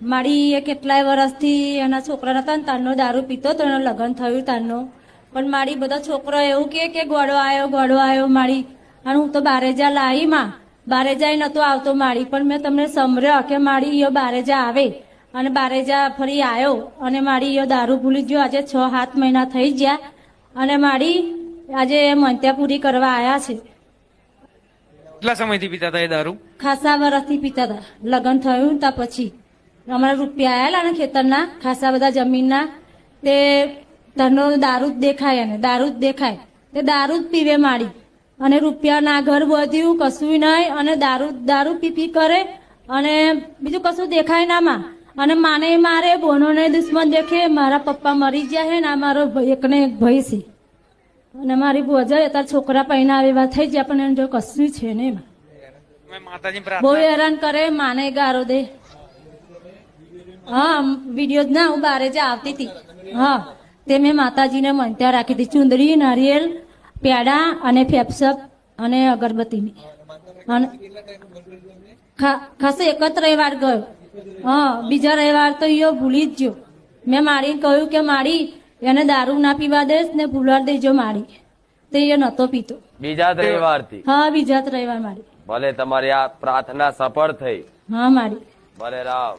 મારી એ કેટલાય વર્ષથી એના છોકરા હતા ને તારનો દારૂ પીતો તો એનું લગ્ન થયું તારનો. પણ મારી બધા છોકરો એવું કે ગોળો આવ્યો મારી. અને હું તો બારેજા લાવી માં બારેજા નતો આવતો મારી, પણ મેં તમને સંભળ્યો કે મારી ઈયો બારેજા આવે અને બારેજા ફરી આવ્યો અને મારી ઈયો દારૂ ભૂલી ગયો. આજે 6-7 મહિના થઈ ગયા અને મારી આજે મંત્યા પૂરી કરવા આવ્યા છે. કેટલા સમયથી પીતા હતા એ દારૂ? ખાસા વર્ષથી પીતા હતા. લગ્ન થયું ત્યાં પછી અમારા રૂપિયા આવેલા ને ખેતરના ખાસા બધા જમીનના, તે તનો દારૂ જ દેખાય એને દારૂ જ દેખાય તે દારૂ જ પીવે મારી. અને રૂપિયાના ઘર વધ્યું કશું નહીં અને દારૂ પી કરે અને બીજું કશું દેખાય ના માં. અને માને મારે બોનોને દુશ્મન દેખે. મારા પપ્પા મરી ગયા હે ને આ મારો એકને એક ભાઈ છે અને મારી બોજા અત્યારે છોકરા પૈણા એવા થઈ ગયા પણ એને જો કશું છે ને બહુ હેરાન કરે. માને ગારો દે. હા વિડીયો ના હું બારે જ આવતી હતી. હા તે મેં માતાજીને મંત્યા રાખી હતી, ચુંદડી નારિયેલ પેડા અને ફેફસપ અને અગરબત્તીની. અને ખાસ એક જ રવિવાર ગયો. હા બીજા રવિવાર તો ઈયો ભૂલી જ ગયો. મેં મારી કહ્યું કે મારી એને દારૂ ના પીવા દેશ ને ભૂલવા દેજો મારી. તો એ નતો પીતો. બીજા જ રવિવારથી? હા બીજા જ રવિવાર મારી. ભલે તમારી આ પ્રાર્થના સફળ થઈ. હા મારી. ભલે રામ.